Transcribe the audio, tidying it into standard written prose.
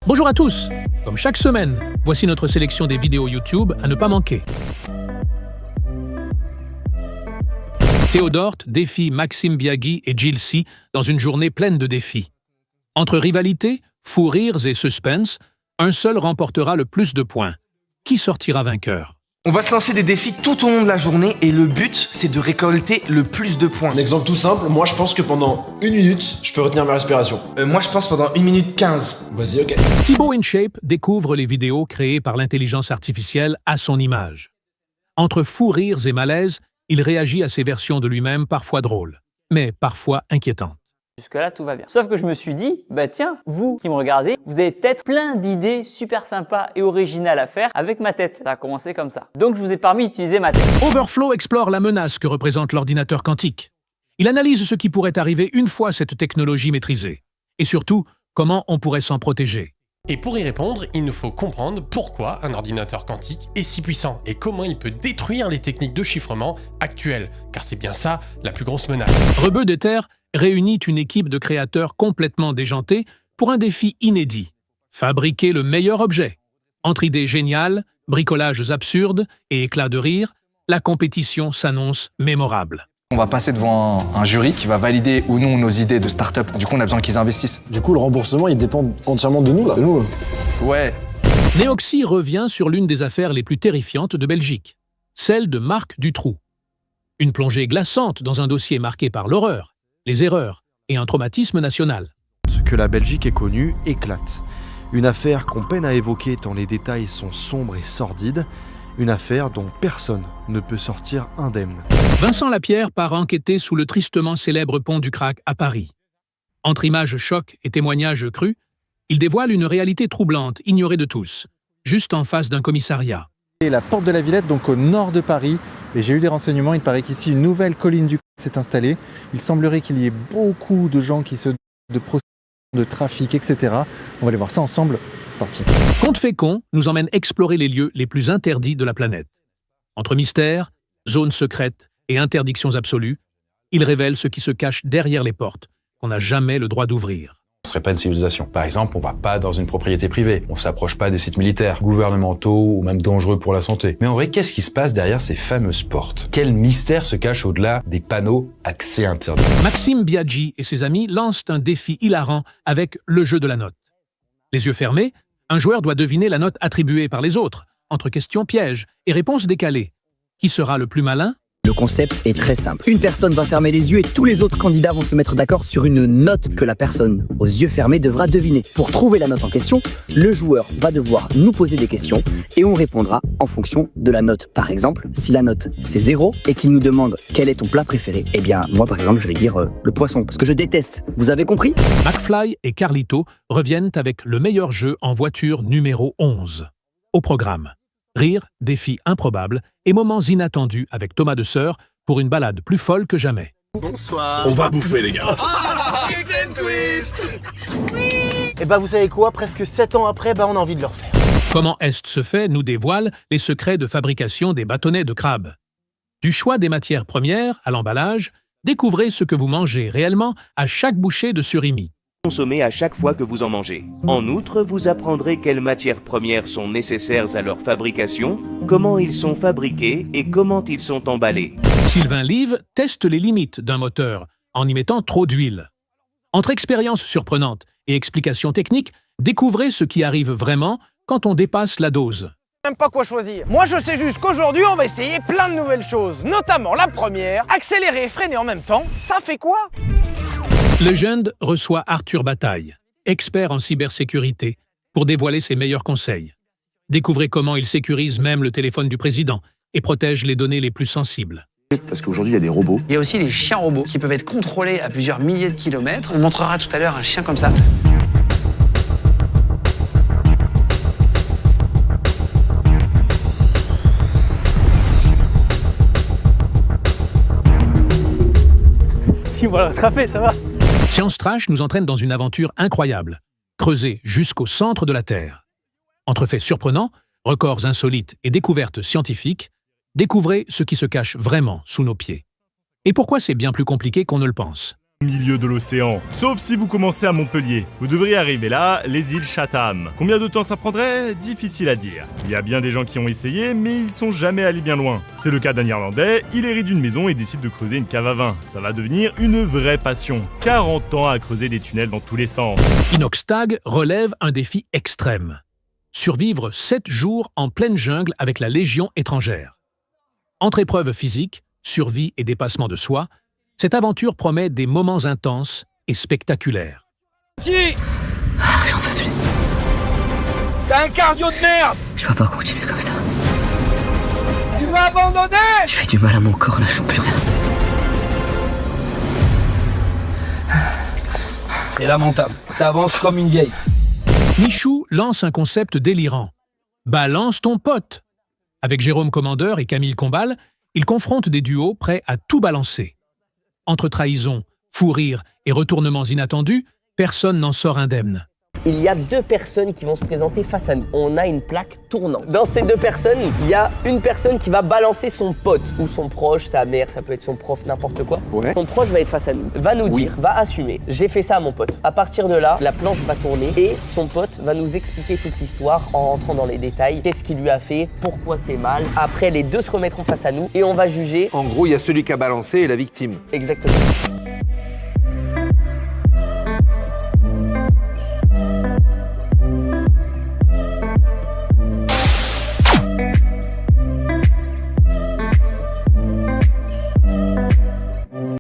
Bonjour à tous. Comme chaque semaine, voici notre sélection des vidéos YouTube à ne pas manquer. Théodort défie Maxime Biaggi et Jill C dans une journée pleine de défis. Entre rivalité, fous rires et suspense, un seul remportera le plus de points. Qui sortira vainqueur? On va se lancer des défis tout au long de la journée et le but, c'est de récolter le plus de points. Un exemple tout simple, moi je pense que pendant 1 minute, je peux retenir ma respiration. Moi je pense pendant 1 minute 15. Vas-y, ok. Thibaut InShape découvre les vidéos créées par l'intelligence artificielle à son image. Entre fous rires et malaises, il réagit à ces versions de lui-même parfois drôles, mais parfois inquiétantes. Jusque-là, tout va bien. Sauf que je me suis dit, bah tiens, vous qui me regardez, vous avez peut-être plein d'idées super sympas et originales à faire avec ma tête. Ça a commencé comme ça. Donc je vous ai permis d'utiliser ma tête. Overflow explore la menace que représente l'ordinateur quantique. Il analyse ce qui pourrait arriver une fois cette technologie maîtrisée. Et surtout, comment on pourrait s'en protéger. Et pour y répondre, il nous faut comprendre pourquoi un ordinateur quantique est si puissant et comment il peut détruire les techniques de chiffrement actuelles, car c'est bien ça la plus grosse menace. Rebeu des Terres réunit une équipe de créateurs complètement déjantés pour un défi inédit. Fabriquer le meilleur objet. Entre idées géniales, bricolages absurdes et éclats de rire, la compétition s'annonce mémorable. On va passer devant un jury qui va valider ou non nos idées de start-up. Du coup, on a besoin qu'ils investissent. Du coup, le remboursement, il dépend entièrement de nous, là. Ouais. Neoxy revient sur l'une des affaires les plus terrifiantes de Belgique, celle de Marc Dutroux. Une plongée glaçante dans un dossier marqué par l'horreur, les erreurs et un traumatisme national. Que la Belgique est connue éclate. Une affaire qu'on peine à évoquer tant les détails sont sombres et sordides. Une affaire dont personne ne peut sortir indemne. Vincent Lapierre part enquêter sous le tristement célèbre pont du Crac à Paris. Entre images chocs et témoignages crus, il dévoile une réalité troublante, ignorée de tous, juste en face d'un commissariat. Et la porte de la Villette, donc au nord de Paris, et j'ai eu des renseignements, il paraît qu'ici une nouvelle colline du Crac s'est installée. Il semblerait qu'il y ait beaucoup de gens qui se de procédures de trafic, etc. On va aller voir ça ensemble. C'est parti. Conte fécond nous emmène explorer les lieux les plus interdits de la planète. Entre mystères, zones secrètes et interdictions absolues, il révèle ce qui se cache derrière les portes, qu'on n'a jamais le droit d'ouvrir. Ce serait pas une civilisation. Par exemple, on va pas dans une propriété privée, on s'approche pas des sites militaires, gouvernementaux ou même dangereux pour la santé. Mais en vrai, qu'est-ce qui se passe derrière ces fameuses portes? Quel mystère se cache au-delà des panneaux accès interdit? Maxime Biaggi et ses amis lancent un défi hilarant avec le jeu de la note. Les yeux fermés, un joueur doit deviner la note attribuée par les autres, entre questions pièges et réponses décalées. Qui sera le plus malin? Le concept est très simple. Une personne va fermer les yeux et tous les autres candidats vont se mettre d'accord sur une note que la personne aux yeux fermés devra deviner. Pour trouver la note en question, le joueur va devoir nous poser des questions et on répondra en fonction de la note. Par exemple, si la note c'est 0 et qu'il nous demande quel est ton plat préféré, eh bien moi par exemple je vais dire le poisson, parce que je déteste. Vous avez compris? McFly et Carlito reviennent avec le meilleur jeu en voiture numéro 11. Au programme, rire, défis improbables et moments inattendus avec Thomas de Sœur pour une balade plus folle que jamais. Bonsoir. On va bouffer les gars. C'est un twist. Oui. Et bah vous savez quoi, presque 7 ans après, on a envie de le refaire. Comment Est se fait nous dévoile les secrets de fabrication des bâtonnets de crabe. Du choix des matières premières à l'emballage, découvrez ce que vous mangez réellement à chaque bouchée de surimi. Consommez à chaque fois que vous en mangez. En outre, vous apprendrez quelles matières premières sont nécessaires à leur fabrication, comment ils sont fabriqués et comment ils sont emballés. Sylvain Live teste les limites d'un moteur en y mettant trop d'huile. Entre expériences surprenantes et explications techniques, découvrez ce qui arrive vraiment quand on dépasse la dose. Même pas quoi choisir. Moi je sais juste qu'aujourd'hui on va essayer plein de nouvelles choses, notamment la première, accélérer et freiner en même temps, ça fait quoi? Legend reçoit Arthur Bataille, expert en cybersécurité, pour dévoiler ses meilleurs conseils. Découvrez comment il sécurise même le téléphone du président et protège les données les plus sensibles. Parce qu'aujourd'hui, il y a des robots. Il y a aussi les chiens robots qui peuvent être contrôlés à plusieurs milliers de kilomètres. On montrera tout à l'heure un chien comme ça. Si on va l'attraper, ça va. Science Trash nous entraîne dans une aventure incroyable, creusée jusqu'au centre de la Terre. Entre faits surprenants, records insolites et découvertes scientifiques, découvrez ce qui se cache vraiment sous nos pieds. Et pourquoi c'est bien plus compliqué qu'on ne le pense. au milieu de l'océan. Sauf si vous commencez à Montpellier. Vous devriez arriver là, les îles Chatham. Combien de temps ça prendrait? Difficile à dire. Il y a bien des gens qui ont essayé, mais ils sont jamais allés bien loin. C'est le cas d'un Irlandais, il hérite d'une maison et décide de creuser une cave à vin. Ça va devenir une vraie passion. 40 ans à creuser des tunnels dans tous les sens. Inoxtag relève un défi extrême. Survivre 7 jours en pleine jungle avec la Légion étrangère. Entre épreuves physiques, survie et dépassement de soi, cette aventure promet des moments intenses et spectaculaires. J'en peux plus. T'as un cardio de merde! Je peux pas continuer comme ça. Tu vas abandonner! Je fais du mal à mon corps, là, je sens plus rien. C'est lamentable. T'avances comme une vieille. Michou lance un concept délirant. Balance ton pote. Avec Jérôme Commandeur et Camille Combal, ils confrontent des duos prêts à tout balancer. Entre trahison, fou rire et retournements inattendus, personne n'en sort indemne. Il y a 2 personnes qui vont se présenter face à nous. On a une plaque tournante. Dans ces 2 personnes, il y a une personne qui va balancer son pote ou son proche, sa mère, ça peut être son prof, n'importe quoi. Ouais. Son proche va être face à nous, va nous dire, va assumer. J'ai fait ça à mon pote. À partir de là, la planche va tourner et son pote va nous expliquer toute l'histoire en rentrant dans les détails. Qu'est-ce qu'il lui a fait, pourquoi c'est mal. Après, les 2 se remettront face à nous et on va juger. En gros, il y a celui qui a balancé et la victime. Exactement.